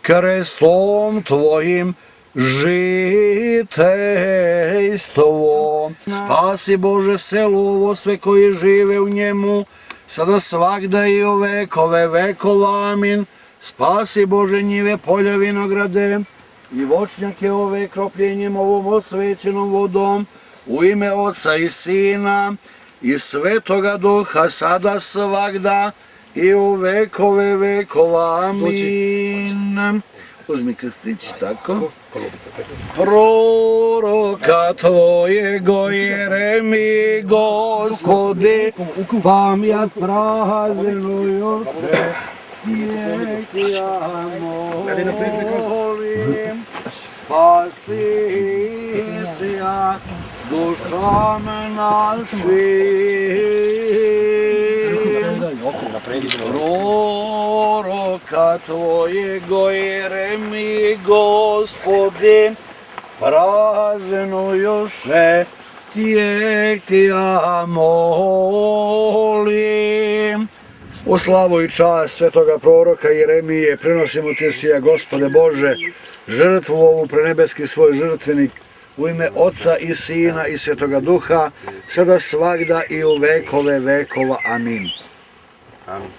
krestom Tvojim žitejstvo. Spasi Bože selo ovo sve koji žive u njemu, sada svagda i u vekove vekova. Amin. Spasi Bože njive, polja, vinograde i voćnjake ove kropljenjem ovom osvećenom vodom, u ime Oca i Sina i Svetoga Duha, sada svagda i u vekove vekova. Amin. Uzmi krstić, tako. Proroka Tvojego Jeremiji, Gospodi, pamjat prazenu joše, jek ja molim, spasti sja dušam našim. Proroka Tvojego Jeremiji, Gospodi, praznu joše, tijek ja molim. U slavu i čast svetoga proroka Jeremije prenosimo Ti sija, Gospode Bože, žrtvu ovu prenebeski svoj žrtvenik, u ime Oca i Sina i Svetoga Duha, sada svagda i u vekove vekova. Amin. Amin.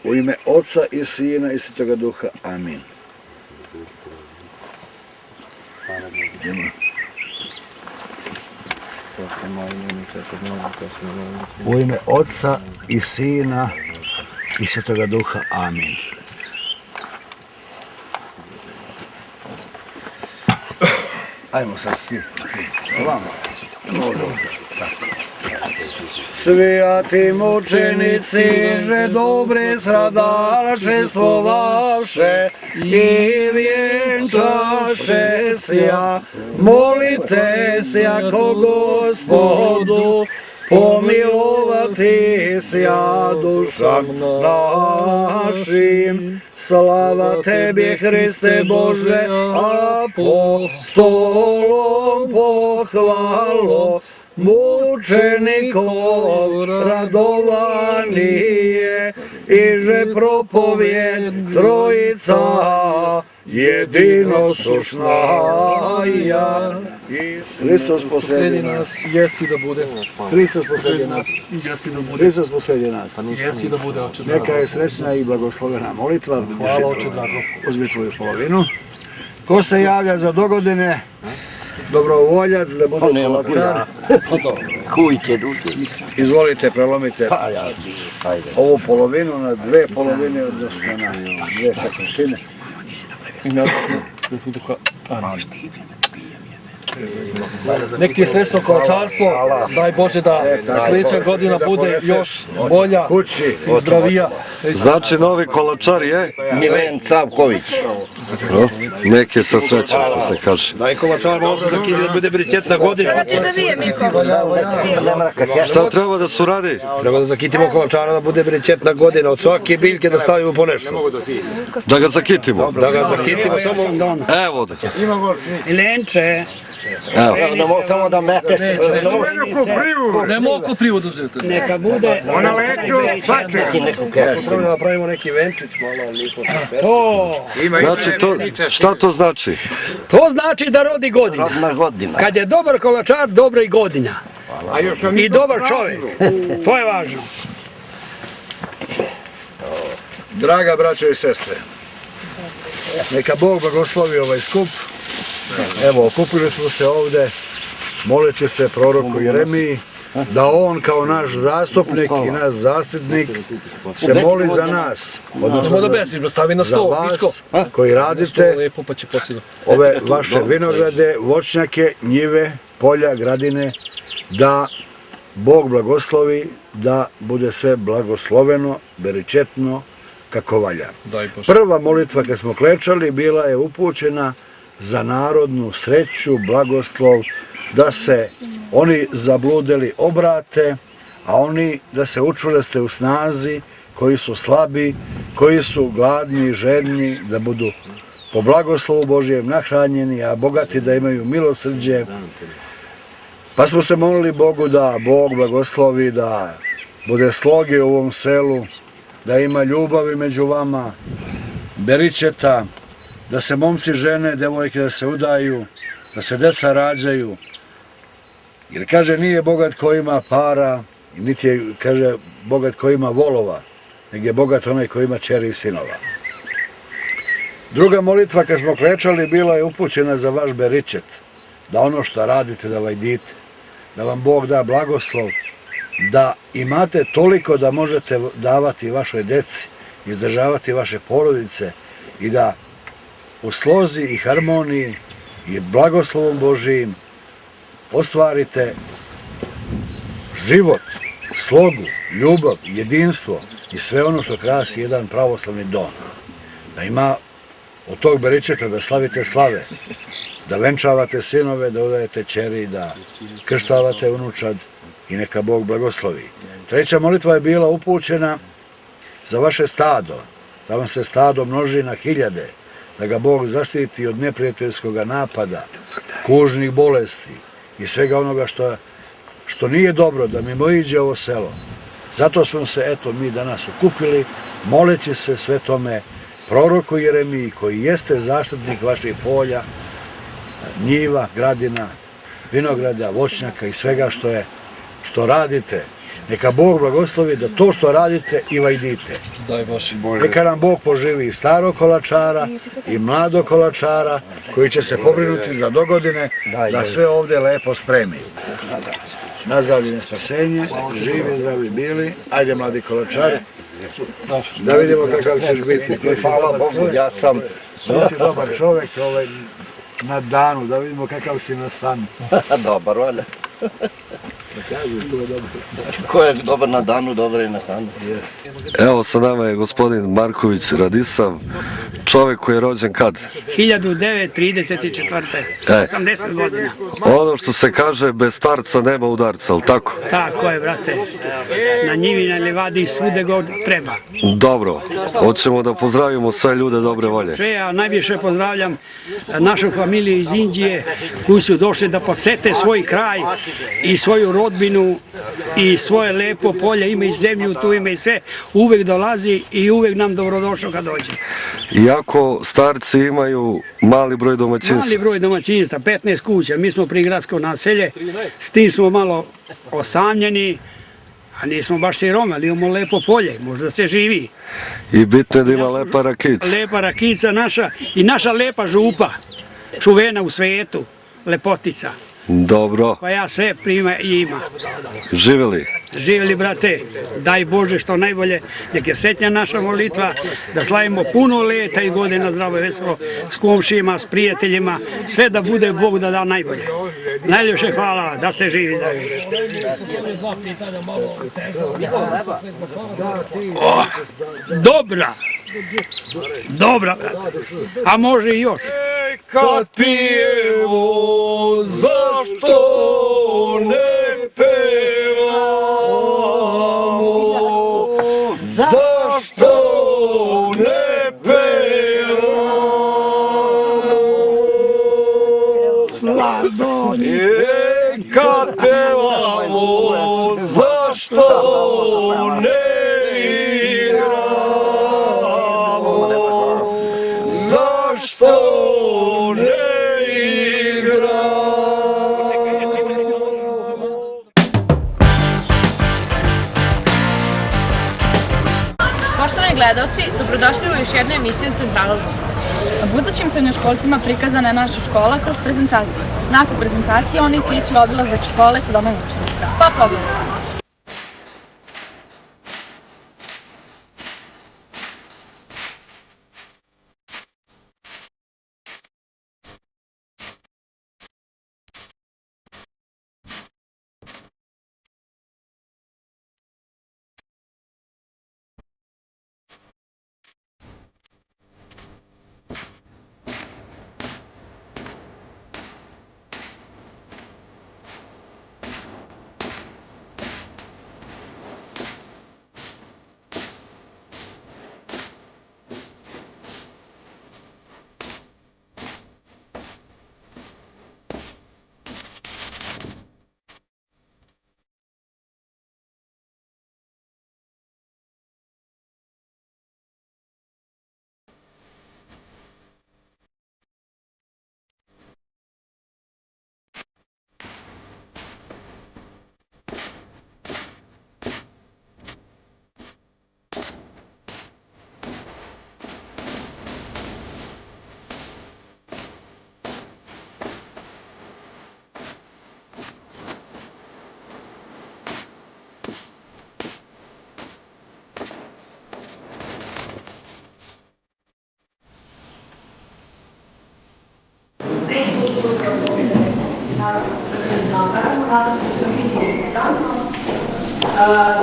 U ime Oca i Sina i Svetoga Duha. Amin. U ime Oca i Sina i Svetoga Duha. Amin. Ajmo sad svi. Svijati mučenici, že dobre stradaše slovavše i vjenčaše sja, molite sja ko Gospodu, pomilovati sja dušam našim. Slava Tebi, Hriste Bože, apostolom pohvalo, mučenikov radovanije, i že propovjed Trojica jedino sušna ja. Hristos posledi nas, Jesi da bude. Hristos posledi nas, Jesi da bude. Hristos posledi nas. Jesi da bude, oče drago. Neka je srećna i blagoslovena molitva. Hvala, oče drago. Uzmi tvoju polovinu. Ko se javlja za dogodine? Dobrovoljac da bude kolačar. Izvolite, prelomite ovu polovinu na dve polovine, odnosno na dve četvrtine. Nek ti je srećno kolačarstvo, daj Bože da sljedeća godina bude još bolja i zdravija. Znači, novi kolačar je? Milen Savković. Neki je sa srećom, što se kaže. Daj kolačar malo se zakidi da bude bričetna godina. Šta treba da se uradi? Treba da zakitimo kolačara da bude bričetna godina. Od svake biljke da stavimo po nešto. Da ga zakitimo? Da ga zakitimo samo... Evo da. Lenče, Evo. Ne mogu samo da meteš. Ne mogu privodu uzeti. neka bude... Ona letu, svače. Treba da napravimo neki venčić malo, ali nismo se sve. To, Znači, šta to znači? to znači da rodi godina. Na godina. Kad je dobar kolačar, dobra i godina. I dobar čovjek. To je važno. Draga braćo i sestre, neka Bog blagoslovi ovaj skup. Evo, okupili smo se ovde, moleći se proroku Jeremiji, da on kao naš zastupnik i naš zaštitnik se moli za nas, odnosno za vas koji radite ove vaše vinograde, voćnjake, njive, polja, gradine, da Bog blagoslovi, da bude sve blagosloveno, beričetno, kako valja. Prva molitva kad smo klečali bila je upućena za narodnu sreću, blagoslov, da se oni zabludeli obrate, a oni da se učvrste u snazi, koji su slabi, koji su gladni i žedni, da budu po blagoslovu Božijem nahranjeni, a bogati da imaju milosrđe. Pa smo se molili Bogu da Bog blagoslovi, da bude sloge u ovom selu, da ima ljubavi među vama, beričeta, da se momci žene, devojke da se udaju, da se deca rađaju. Jer kaže, nije bogat ko ima para, niti je, kaže, bogat ko ima volova, nego je bogat onaj ko ima ćeri i sinova. Druga molitva kad smo klečali bila je upućena za vaš beričet, da ono što radite da vajdite, da vam Bog da blagoslov, da imate toliko da možete davati vašoj deci, izdržavati vaše porodice i da u slozi i harmoniji i blagoslovom Božijim ostvarite život, slogu, ljubav, jedinstvo i sve ono što krasi jedan pravoslavni dom. Da ima od tog beričeta da slavite slave, da venčavate sinove, da udajete ćeri, da krštavate unučad i neka Bog blagoslovi. Treća molitva je bila upućena za vaše stado, da vam se stado množi na hiljade, da ga Bog zaštiti od neprijateljskog napada, kužnih bolesti i svega onoga što nije dobro, da mimoiđe ovo selo. Zato smo se, eto, mi danas okupili, moleći se svetome proroku Jeremiji, koji jeste zaštitnik vaših polja, njiva, gradina, vinograda, voćnjaka i svega što radite. Neka Bog blagoslovi da to što radite i vajdite. Neka nam Bog poživi i starog kolačara i mladog kolačara koji će se pobrinuti za dogodine da sve ovde lepo spremi. Nazdravljenje spasenje, živi, zdravi bili. Ajde, mladi kolačari, da vidimo kakav ćeš biti. Hvala Bogu, ja sam... Ti si dobar čovek na danu, da vidimo kakav si na sanu. Dobar, valjda. Ko je dobar na danu, dobar je na sanu. Evo, sa nama je gospodin Marković Radisav, čovek koji je rođen kad? 1934. 80 godina. Ono što se kaže, bez starca nema udarca, ali tako? Tako je, brate. Na njivi, na livadi, svude god treba. Dobro, hoćemo da pozdravimo sve ljude dobre volje. Sve, a najviše pozdravljam našu familiju iz Indije koji su došli da podsete svoj kraj i svoju rodinu rodbinu i svoje lepo polje, ima i zemlju, tu ima i sve, uvek dolazi i uvek nam dobrodošao kad dođe. Iako starci imaju mali broj domaćinstva. Mali broj domaćinstva, 15 kuća, mi smo prigradsko naselje, s tim smo malo osamljeni, a nismo baš siromi, ali imamo lepo polje, možda se živi. I bitno je da ima lepa rakica. Lepa rakica naša i naša lepa župa, čuvena u svetu, lepotica. Dobro, Pa ja sve prima i ima. živeli. Živjeli, brate, daj Bože što najbolje, nek je sretnja naša molitva, da slavimo puno leta i godina zdravo i veselo s komšijima, s prijateljima, sve da bude Bog da da najbolje. Najljepše hvala, da ste živi zdravi. Dobra, dobra, a može i još. Kad pijemo, zašto ne pevamo? Zašto ne pevamo? Sladonji. Kad pevamo, zašto ne igramo? Zašto ne igramo? Poštovani gledalci, dobrodošli u još jednu emisiju Centrala Župa. Budućim srednjoškolcima prikazana je naša škola kroz prezentaciju. Nakon prezentacije oni će ići u obilazak škole sa domom učenika. Pa pogledajmo.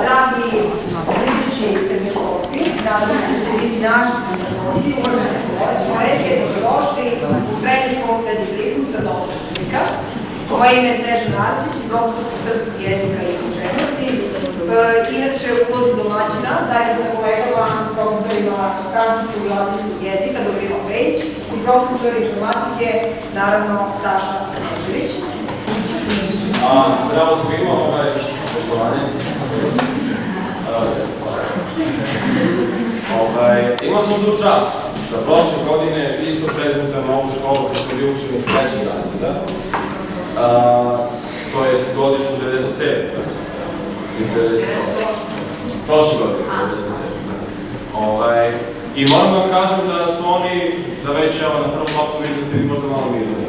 Dragi budući srednjoškolci, danas ćete biti naši srednjoškolci, uvažene kolege, dobrodošli u srednju školu Sveti Trifun za domom učenika. Moje ime je Snežana Arsić, profesor sa srpskog jezika i književnosti. Inače, u ulozi domaćina, zajedno sa kolegama, profesorima francuskog i latinskog jezika, Dobrila Pejić, i profesor informatike, naravno, Saša Nežević. Zdravo svima, poštovanje. Imao sam tu čast da prošle godine isto prezentujemo ovu školu kada sam bio učenik trećeg razreda, to je godišnju 97. Vi ste 98. Prošle godine 97. I moram da vam kažem da su oni, da već na prvom loptu vidim da ste vi možda malo mirni.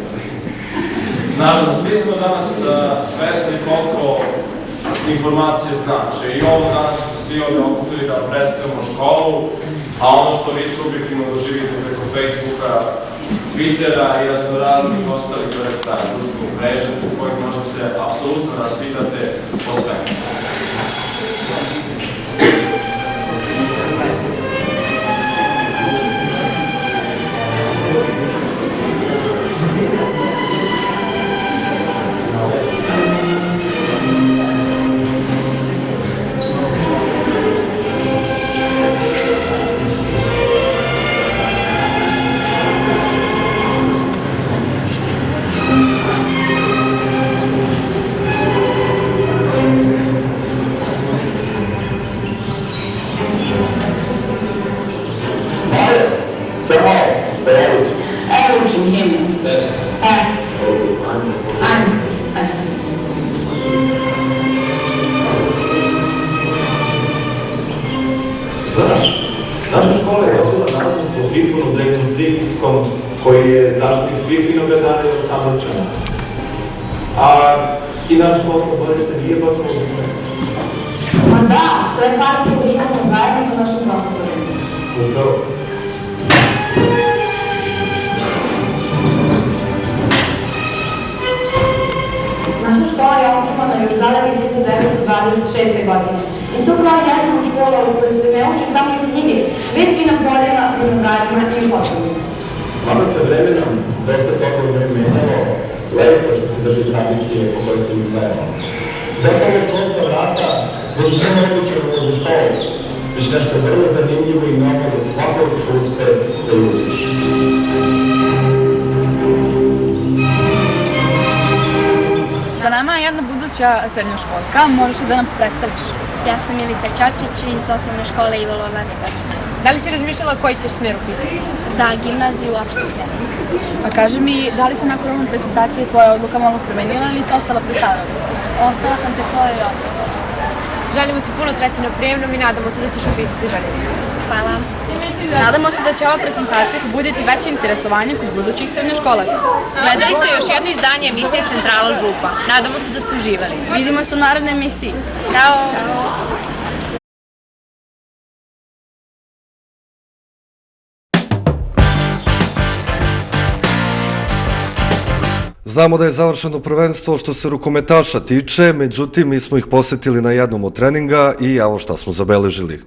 Naravno, svi smo danas svesni koliko informacije znače i ovo danas što svi ovdje okupili da predstavimo školu, a ono što vi subjektivno doživite preko Facebooka, Twittera i raznoraznih ostalih vrsta društvenih mreža u kojih možda se apsolutno raspitate o svemu. učim himnu? Est. Ajmo. Naša škola je osnovna nalazom po Trifonu Drevenskom, koji je zaštitnik svih vinogradara i Osamorčana. A i naša školska dvorišta nije baš mnogo. Ma da, to je par koji državamo zajedno sa našim profesorima. Upravo. Naša škola je osnovana još daleke 1926. godine. I to kao jedna od škola u kojoj se ne uči samo iz knjige, već i na poljima, vinogradima i hotelima. Mada se vremenom dosta toga menjalo, lepo što se drži tradicije po kojoj se izgledamo. Zato je prosta vrata, da su samo nebučeno u školu, već nešto vrlo zanimljivo i novo za svakog ko uspe da ljubiš. Za nama je jedna buduća srednjoškolka, možeš li da nam se predstaviš? Ja sam Milica Ćorčić iz osnovne škole Ivo Lola Ribar. Da li si razmišljala koji ćeš smer upisati? Da, gimnaziju, opštu smeru. Pa kaži mi, da li se nakon ove prezentacije tvoja odluka malo promenila ili si ostala pri staroj odluci? Ostala sam pri svojoj odluci. Želimo ti puno sreće na prijemnom i nadamo se da ćeš upisati željenicu. Hvala. Nadamo se da će ova prezentacija pobuditi veće interesovanje kod budućih srednjoškolaca. Gledali ste još jedno izdanje emisije Centrala Župa. Nadamo se da ste uživali. Vidimo se u narednoj emisiji. Ćao! Znamo da je završeno prvenstvo što se rukometaša tiče, međutim mi smo ih posjetili na jednom od treninga i evo šta smo zabeležili.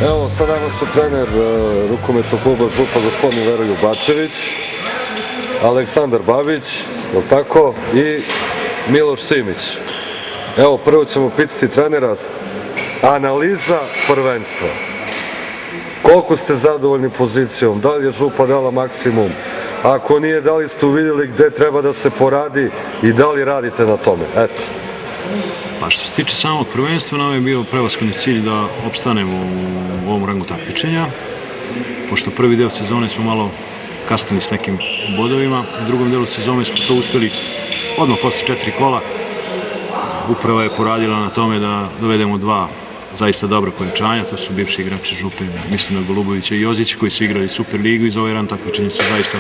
Evo, sad nama su trener rukometnog kluba Župa, gospodin Veroljub Bačević, Aleksandar Babić, je li tako, i Miloš Simić. Evo, prvo ćemo pitati trenera, analiza prvenstva. Koliko ste zadovoljni pozicijom, da li je Župa dala maksimum, ako nije, da li ste uvidjeli gde treba da se poradi i da li radite na tome, eto. Pa što se tiče samog prvenstva, nam je bio prevashodni cilj da opstanemo u ovom rangu takmičenja, pošto prvi deo sezone smo malo kasnili s nekim bodovima, u drugom delu sezone smo to uspeli odmah posle 4 kola. Uprava je poradila na tome da dovedemo 2 zaista dobra pojačanja, to su bivši igrači Župe, mislim na Golubovića i Jozića, koji su igrali Superligu i za ovaj ran takmičenja su zaista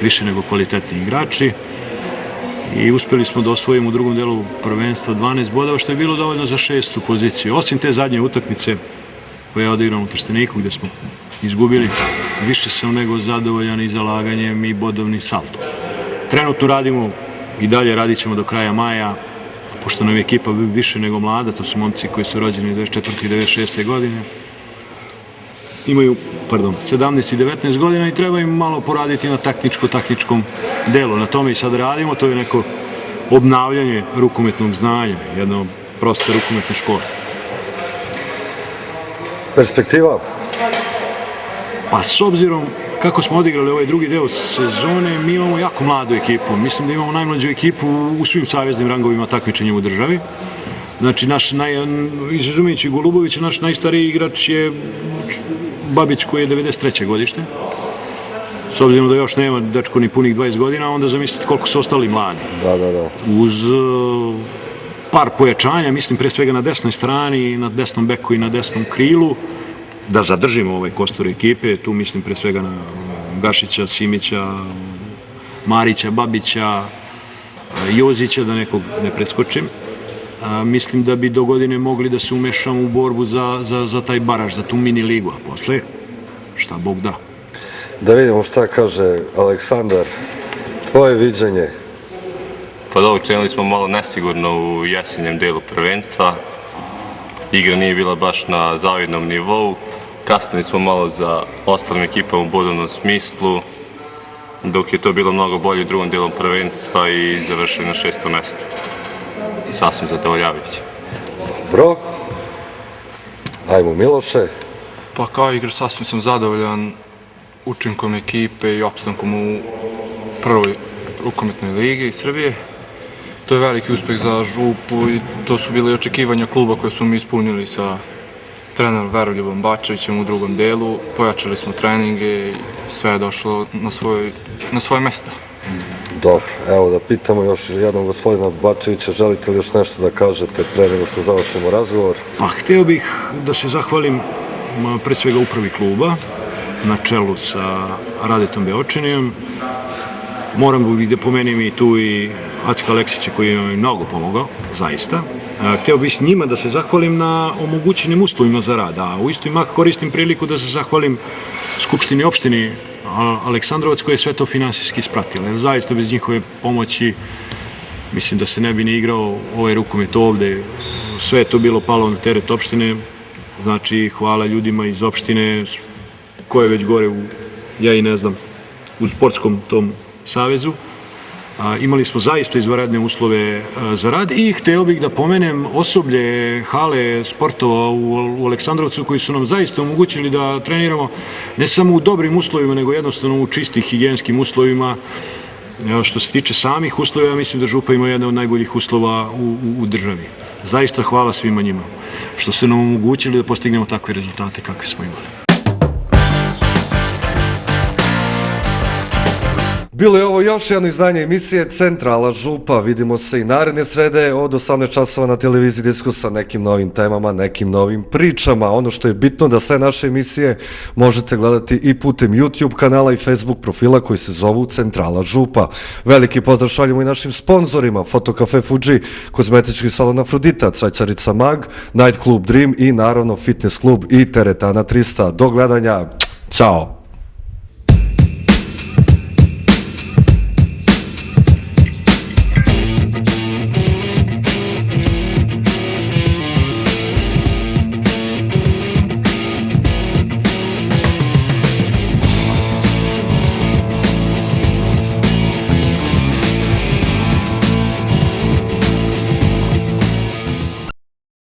više nego kvalitetni igrači. I uspjeli smo da osvojimo u drugom delu prvenstva 12 bodova, što je bilo dovoljno za 6. poziciju. Osim te zadnje utakmice koja je odigrana u Trsteniku, gdje smo izgubili, više sam nego zadovoljan i zalaganjem i bodovni saldo. Trenutno radimo i dalje radit ćemo do kraja maja, pošto nam je ekipa više nego mlada, to su momci koji su rođeni 24. i 96. godine. Imaju 17 i 19 godina i treba im malo poraditi na taktičkom delu. Na tome i sad radimo, to je neko obnavljanje rukometnog znanja, jedno proste rukometne škole. Perspektiva? Pa s obzirom kako smo odigrali ovaj drugi deo sezone, mi imamo jako mladu ekipu. Mislim da imamo najmlađu ekipu u svim saveznim rangovima takmičenja u državi. Znači, izuzumijući Golubovića, naš najstariji igrač je Babić, koji je 93. godište. S obzirom da još nema dečko ni punih 20 godina, onda zamislite koliko su ostali mladi. Da. Uz par pojačanja, mislim pre svega na desnoj strani, na desnom beku i na desnom krilu, da zadržimo ovaj kostur ekipe, tu mislim pre svega na Gašića, Simića, Marića, Babića, Jozića, da nekog ne preskočim. Mislim da bi do godine mogli da se umešamo u borbu za taj baraž, za tu mini ligu, a posle šta Bog da. Da vidimo šta kaže Aleksandar, tvoje viđenje Pa dobro, krenuli smo malo nesigurno u jesenjem delu prvenstva. Igra nije bila baš na zavidnom nivou. Kasnili smo malo za ostalim ekipama u bodovnom smislu, dok je to bilo mnogo bolje u drugom delu prvenstva i završili na 6. mesto. Sasvim zadovoljavajuće. Dobro. Ajmo Miloše. Pa kao igra sasvim sam zadovoljan učinkom ekipe i opstankom u prvoj rukometnoj ligi Srbije. To je veliki uspeh za Župu i to su bile očekivanja kluba koje smo mi ispunili sa trenerom Veroljubom Bačevićem u drugom delu. Pojačali smo treninge i sve je došlo na svoje mesto. Dobro, evo da pitamo još jednom gospodina Bačevića, želite li još nešto da kažete pre nego što završimo razgovor? Pa hteo bih da se zahvalim pre svega upravi kluba na čelu sa Radetom Beočinijem. Moram da pomenem i tu i Acka Aleksića koji je mnogo pomogao, zaista. Hteo bih njima da se zahvalim na omogućenim uslovima za rad, a u isti mah koristim priliku da se zahvalim Skupštini opštini Aleksandrovac koja je sve to finansijski ispratila. Jer zaista bez njihove pomoći mislim da se ne bi ni igrao ovaj rukomet ovde. Sve je to bilo palo na teret opštine. Znači hvala ljudima iz opštine koje je već gore ja i ne znam, u sportskom tom savezu. Imali smo zaista izvanredne uslove za rad i hteo bih da pomenem osoblje hale sportova u Aleksandrovcu koji su nam zaista omogućili da treniramo ne samo u dobrim uslovima, nego jednostavno u čistih higijenskim uslovima. Što se tiče samih uslova, ja mislim da Župa ima jedna od najboljih uslova u državi. Zaista hvala svima njima što su nam omogućili da postignemo takve rezultate kakve smo imali. Bilo je ovo još jedno izdanje emisije Centrala Župa. Vidimo se i naredne srede od 18 časova na televiziji Diskus sa nekim novim temama, nekim novim pričama. Ono što je bitno da sve naše emisije možete gledati i putem YouTube kanala i Facebook profila koji se zovu Centrala Župa. Veliki pozdrav šaljemo i našim sponzorima: Fotokafe Fuji, kozmetički salon Afrodita, Cvajcarica Mag, Night Club Dream i naravno Fitness klub i Teretana 300. Do gledanja, ćao!